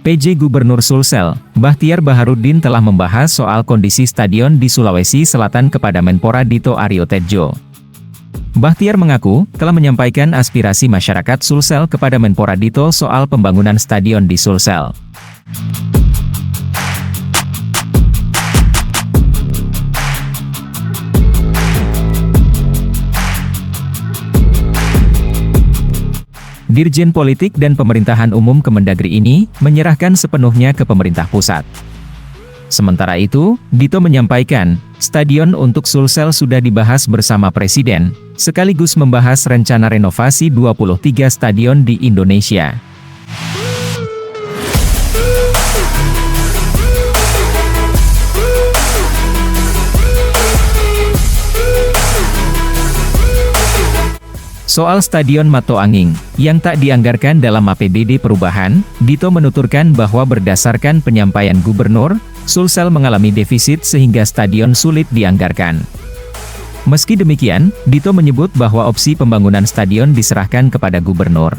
PJ Gubernur Sulsel, Bachtiar Baharudin telah membahas soal kondisi stadion di Sulawesi Selatan kepada Menpora Dito Aryo Tejo. Bachtiar mengaku telah menyampaikan aspirasi masyarakat Sulsel kepada Menpora Dito soal pembangunan stadion di Sulsel. Dirjen Politik dan Pemerintahan Umum Kemendagri ini menyerahkan sepenuhnya ke pemerintah pusat. Sementara itu, Dito menyampaikan, stadion untuk Sulsel sudah dibahas bersama Presiden, sekaligus membahas rencana renovasi 23 stadion di Indonesia. Soal Stadion Mato Anging, yang tak dianggarkan dalam APBD perubahan, Dito menuturkan bahwa berdasarkan penyampaian Gubernur, Sulsel mengalami defisit sehingga stadion sulit dianggarkan. Meski demikian, Dito menyebut bahwa opsi pembangunan stadion diserahkan kepada Gubernur.